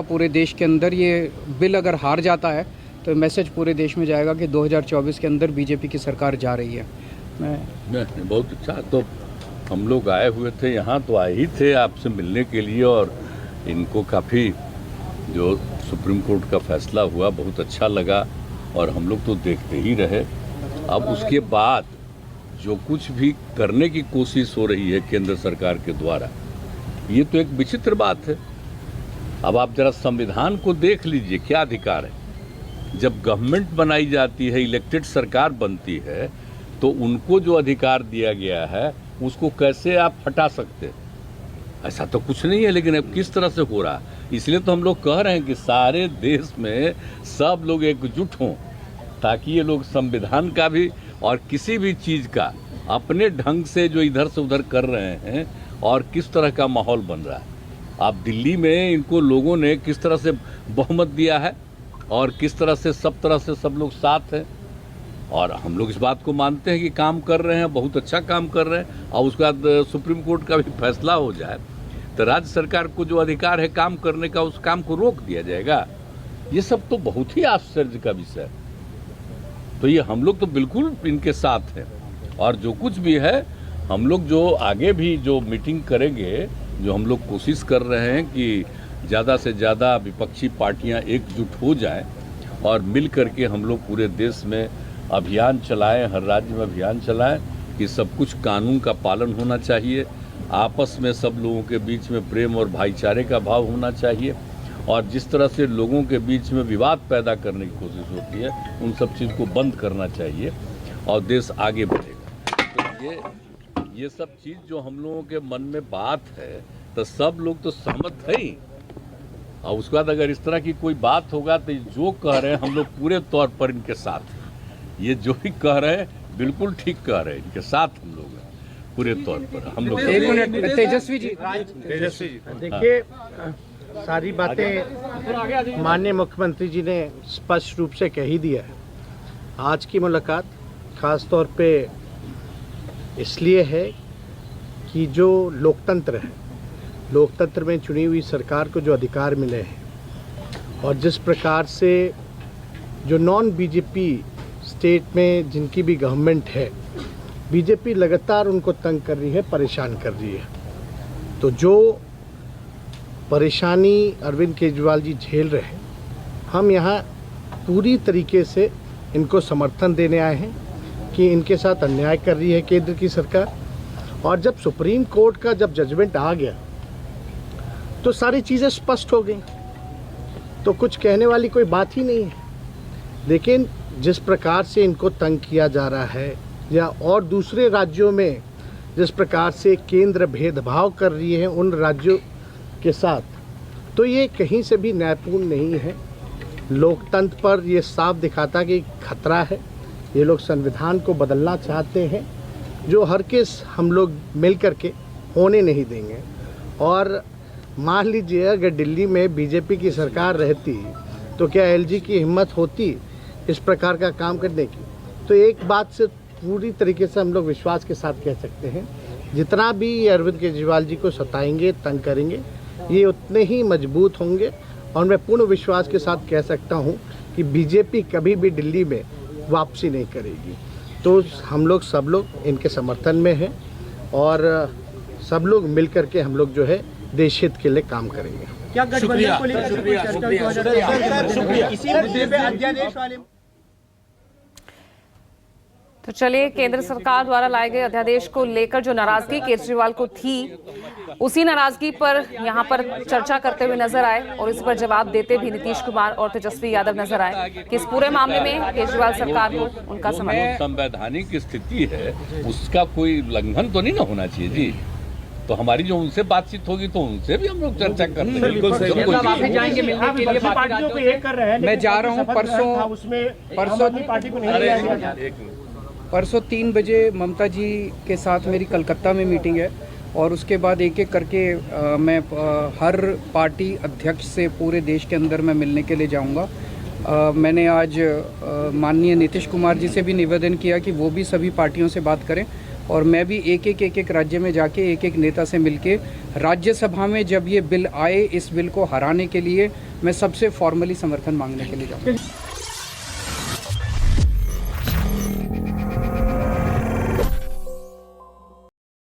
पूरे देश के अंदर। ये बिल अगर हार जाता है तो मैसेज पूरे देश में जाएगा कि 2024 के अंदर बीजेपी की सरकार जा रही है। नहीं, बहुत अच्छा। तो हम लोग आए हुए थे यहाँ, तो आए ही थे आपसे मिलने के लिए, और इनको काफ़ी जो सुप्रीम कोर्ट का फैसला हुआ बहुत अच्छा लगा, और हम लोग तो देखते ही रहे। अब उसके बाद जो कुछ भी करने की कोशिश हो रही है केंद्र सरकार के द्वारा, ये तो एक विचित्र बात है। अब आप जरा संविधान को देख लीजिए, क्या अधिकार है। जब गवर्नमेंट बनाई जाती है, इलेक्टेड सरकार बनती है, तो उनको जो अधिकार दिया गया है उसको कैसे आप हटा सकते हैं? ऐसा तो कुछ नहीं है। लेकिन अब किस तरह से हो रहा है, इसलिए तो हम लोग कह रहे हैं कि सारे देश में सब लोग एकजुट हों, ताकि ये लोग संविधान का भी और किसी भी चीज़ का अपने ढंग से जो इधर से उधर कर रहे हैं, और किस तरह का माहौल बन रहा है। आप दिल्ली में इनको लोगों ने किस तरह से बहुमत दिया है, और किस तरह से सब लोग साथ हैं, और हम लोग इस बात को मानते हैं कि काम कर रहे हैं, बहुत अच्छा काम कर रहे हैं। और उसके बाद सुप्रीम कोर्ट का भी फैसला हो जाए तो राज्य सरकार को जो अधिकार है काम करने का, उस काम को रोक दिया जाएगा। ये सब तो बहुत ही आश्चर्य का विषय है। तो ये हम लोग तो बिल्कुल इनके साथ हैं, और जो कुछ भी है हम लोग जो आगे भी जो मीटिंग करेंगे, जो हम लोग कोशिश कर रहे हैं कि ज़्यादा से ज़्यादा विपक्षी पार्टियां एकजुट हो जाएं, और मिल करके हम लोग पूरे देश में अभियान चलाएं, हर राज्य में अभियान चलाएं कि सब कुछ कानून का पालन होना चाहिए, आपस में सब लोगों के बीच में प्रेम और भाईचारे का भाव होना चाहिए, और जिस तरह से लोगों के बीच में विवाद पैदा करने की कोशिश होती है, उन सब चीज़ को बंद करना चाहिए, और देश आगे बढ़ेगा। तो ये सब चीज़ जो हम लोगों के मन में बात है, तो सब लोग तो सहमत है ही। और उसके बाद अगर इस तरह की कोई बात होगा तो जो कह रहे हैं हम लोग पूरे तौर पर इनके साथ हैं। ये जो भी कह रहे हैं बिल्कुल ठीक कह रहे हैं, इनके साथ हम लोग हैं पूरे तौर पर। हम लोग तेजस्वी जी देखिए, सारी बातें माननीय मुख्यमंत्री जी ने स्पष्ट रूप से कह ही दिया है। आज की मुलाकात खास तौर पे इसलिए है कि जो लोकतंत्र है, लोकतंत्र में चुनी हुई सरकार को जो अधिकार मिले हैं, और जिस प्रकार से जो नॉन बीजेपी स्टेट में जिनकी भी गवर्नमेंट है, बीजेपी लगातार उनको तंग कर रही है, परेशान कर रही है। तो जो परेशानी अरविंद केजरीवाल जी झेल रहे हैं, हम यहाँ पूरी तरीके से इनको समर्थन देने आए हैं कि इनके साथ अन्याय कर रही है केंद्र की सरकार। और जब सुप्रीम कोर्ट का जब जजमेंट आ गया तो सारी चीज़ें स्पष्ट हो गई, तो कुछ कहने वाली कोई बात ही नहीं है। लेकिन जिस प्रकार से इनको तंग किया जा रहा है, या और दूसरे राज्यों में जिस प्रकार से केंद्र भेदभाव कर रही है उन राज्यों के साथ, तो ये कहीं से भी न्यायपूर्ण नहीं है। लोकतंत्र पर ये साफ दिखाता कि खतरा है। ये लोग संविधान को बदलना चाहते हैं, जो हर केस हम लोग मिल करके होने नहीं देंगे। और मान लीजिए अगर दिल्ली में बीजेपी की सरकार रहती तो क्या एलजी की हिम्मत होती इस प्रकार का काम करने की? तो एक बात से पूरी तरीके से हम लोग विश्वास के साथ कह सकते हैं, जितना भी अरविंद केजरीवाल जी को सताएंगे, तंग करेंगे, ये उतने ही मजबूत होंगे। और मैं पूर्ण विश्वास के साथ कह सकता हूँ कि बीजेपी कभी भी दिल्ली में वापसी नहीं करेगी। तो हम लोग सब लोग इनके समर्थन में हैं, और सब लोग मिल करके हम लोग जो है देश हित के लिए काम करेंगे। क्या गठबंधन को लेकर इसी मुद्दे पे अध्यादेश वाले? तो चलिए, केंद्र सरकार द्वारा लाए गए अध्यादेश को लेकर जो नाराजगी केजरीवाल को थी, उसी नाराजगी पर यहां पर चर्चा करते हुए नजर आए, और इस पर जवाब देते भी नीतीश कुमार और तेजस्वी यादव नजर आए कि इस पूरे मामले में केजरीवाल सरकार को उनका समर्थन। संवैधानिक स्थिति है, उसका कोई उल्लंघन तो नहीं ना होना चाहिए जी। तो हमारी जो उनसे बातचीत होगी तो उनसे भी हम लोग चर्चा करते हैं। बिल्कुल सही। आप भी जाएंगे मिलने के लिए, पार्टियों को एक कर रहे हैं। मैं जा रहा हूँ परसों पार्टी को नहीं लिया गया। परसों 3 बजे ममता जी के साथ मेरी कलकत्ता में मीटिंग है, और उसके बाद एक एक करके मैं हर पार्टी अध्यक्ष से पूरे देश के अंदर मैं मिलने के लिए जाऊंगा। मैंने आज माननीय नीतीश कुमार जी से भी निवेदन किया कि वो भी सभी पार्टियों से बात करें, और मैं भी एक एक राज्य में जाके एक नेता से मिलके राज्यसभा में जब ये बिल आए, इस बिल को हराने के लिए मैं सबसे फॉर्मली समर्थन मांगने के लिए जाऊँगा।